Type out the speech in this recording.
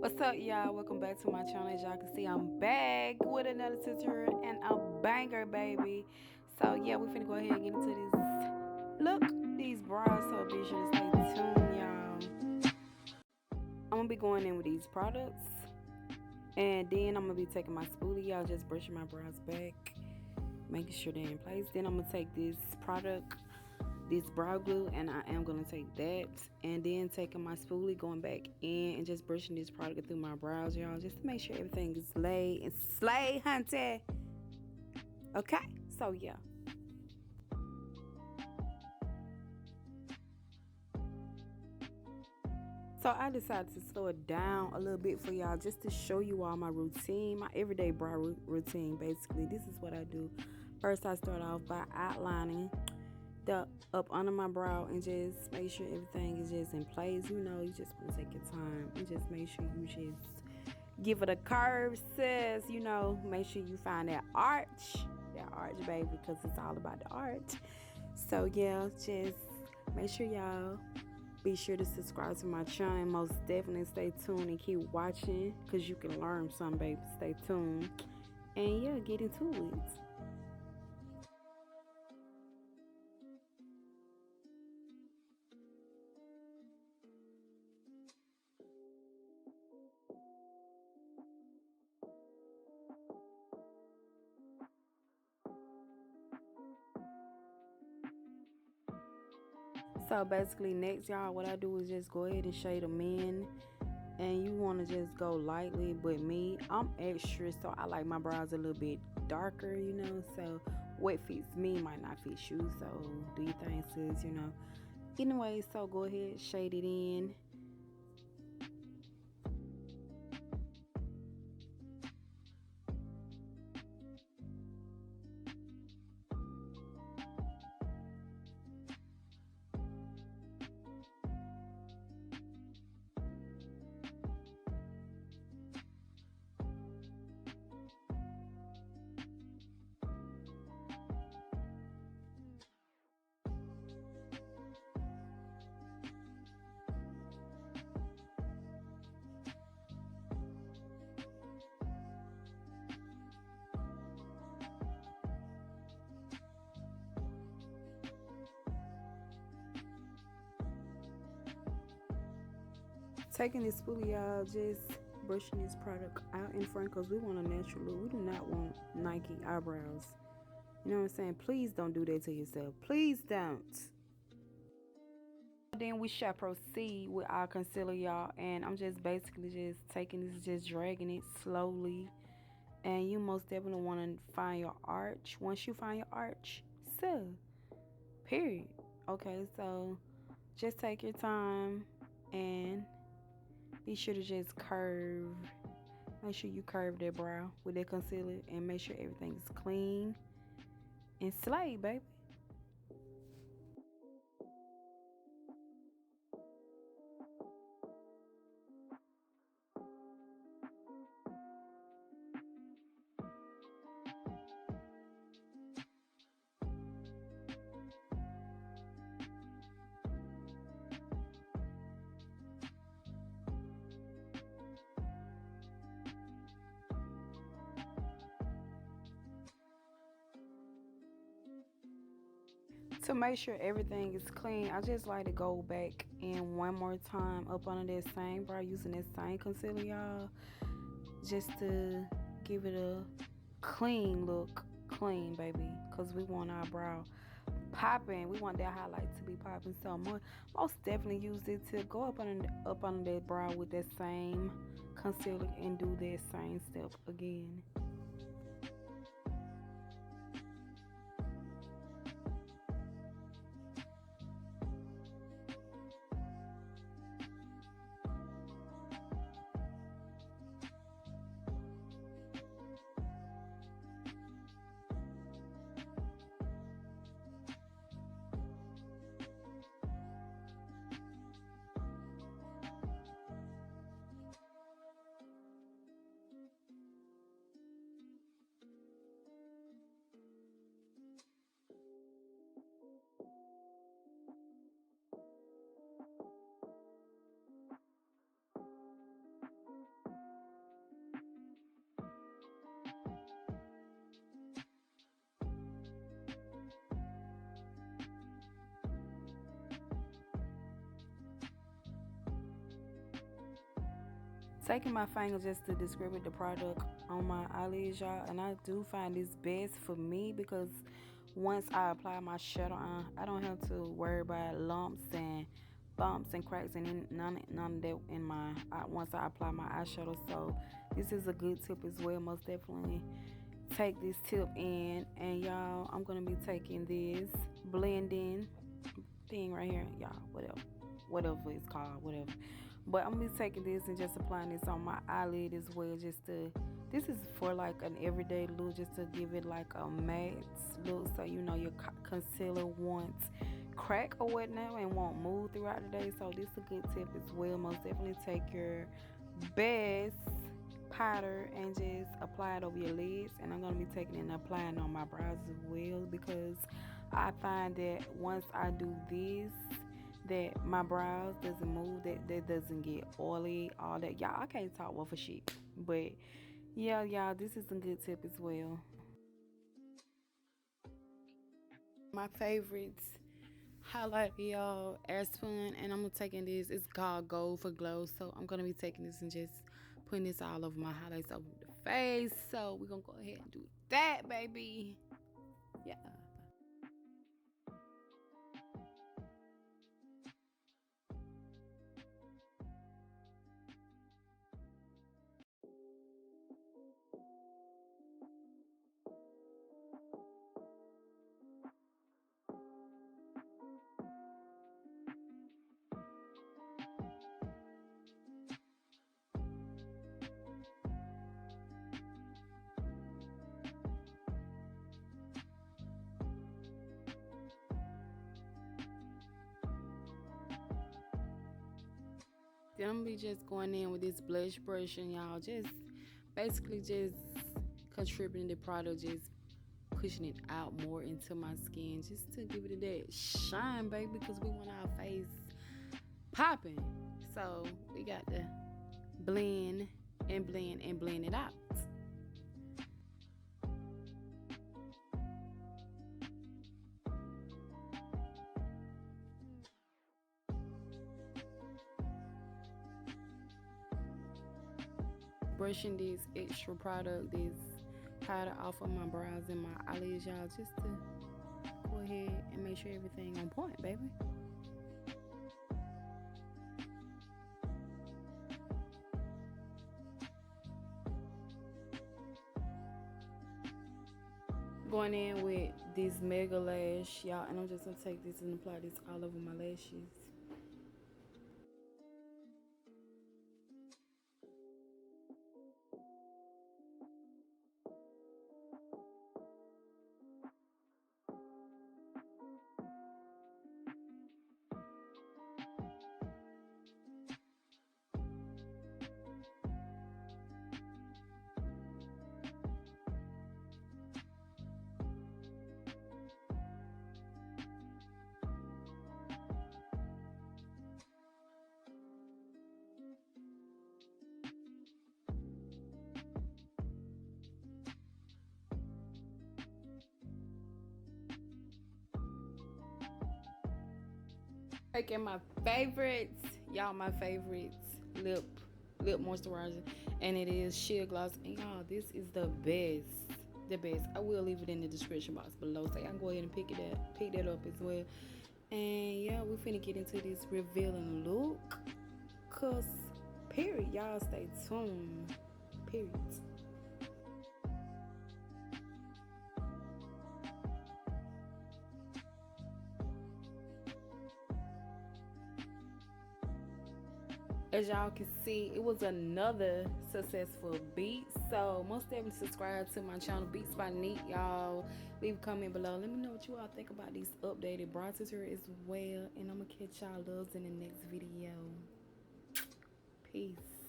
What's up, y'all? Welcome back to my channel. As y'all can see, I'm back with another tutorial and a banger, baby. So yeah, we finna go ahead and get into this look, these brows. So be sure to stay tuned, y'all. I'm gonna be going in with these products, and then I'm gonna be taking my spoolie, y'all, just brushing my brows back, making sure they're in place. Then I'm gonna take this product, this brow glue, and I am going to take that, and then taking my spoolie, going back in and just brushing this product through my brows, y'all, just to make sure everything is laid and slay, hunty. Okay, so yeah. So I decided to slow it down a little bit for y'all, just to show you all my routine, my everyday brow routine. Basically, this is what I do. First, I start off by outlining the up under my brow and just make sure everything is just in place. You know, you just want to take your time and just make sure you just give it a curve, sis. You know, make sure you find that arch, baby, because it's all about the arch. So yeah, just make sure y'all be sure to subscribe to my channel, and most definitely stay tuned and keep watching, because you can learn something, baby. Stay tuned and yeah, get into it. So basically, next, y'all, what I do is just go ahead and shade them in, and you want to just go lightly. But me, I'm extra, so I like my brows a little bit darker, you know. So what fits me might not fit you, so do your thing, sis, you know. Anyway, so go ahead, shade it in. Taking this spoolie out, just brushing this product out in front, because we want a natural look. We do not want Nike eyebrows. You know what I'm saying? Please don't do that to yourself. Please don't. Then we shall proceed with our concealer, y'all. And I'm just basically just taking this, just dragging it slowly. And you most definitely want to find your arch. Once you find your arch, so, period. Okay, so just take your time and be sure to just curve. Make sure you curve that brow with that concealer, and make sure everything is clean and slay, baby. To make sure everything is clean, I just like to go back in one more time up under that same brow using that same concealer, y'all, just to give it a clean look. Clean, baby, because we want our brow popping. We want that highlight to be popping. So most definitely use it to go up under that brow with that same concealer and do that same step again. taking my finger just to distribute the product on my eyelids, y'all. And I do find this best for me because once I apply my shadow on, I don't have to worry about lumps and bumps and cracks and none of that in my once I apply my eyeshadow. So this is a good tip as well. Most definitely take this tip in. And y'all, I'm gonna be taking this blending thing right here, y'all. Whatever it's called, whatever. But I'm gonna be taking this and just applying this on my eyelid as well. Just to, this is for like an everyday look, just to give it like a matte look, so you know your concealer won't crack or whatnot and won't move throughout the day. So this is a good tip as well. Most definitely take your best powder and just apply it over your lids. And I'm gonna be taking it and applying on my brows as well, because I find that once I do this, that my brows doesn't move, that doesn't get oily, all that. Y'all, I can't talk worth a shit. But yeah, y'all, this is a good tip as well. My favorites, highlight y'all, Airspun, and I'm taking this. It's called Gold for Glow. So I'm gonna be taking this and just putting this all over my highlights over the face. So we're gonna go ahead and do that, baby. Yeah. Then I'm gonna be just going in with this blush brush, and y'all just basically just contributing the product, just pushing it out more into my skin, just to give it that shine, baby, because we want our face popping. So we got to blend and blend and blend it out. Brushing this extra product, this powder off of my brows and my eyelids, y'all, just to go ahead and make sure everything on point, baby. Going in with this Mega Lash, y'all, and I'm just gonna take this and apply this all over my lashes. Taking my favorites, y'all, my favorites lip moisturizer, and it is Sheer Gloss. And y'all, this is the best. I will leave it in the description box below, so y'all can go ahead and pick that up as well. And yeah, we finna get into this revealing look, cause period, y'all, stay tuned, period. As y'all can see, it was another successful beat. So most definitely subscribe to my channel, Beats by Neek, y'all. Leave a comment below. Let me know what you all think about these updated bra tutorials as well. And I'm gonna catch y'all loves in the next video. Peace.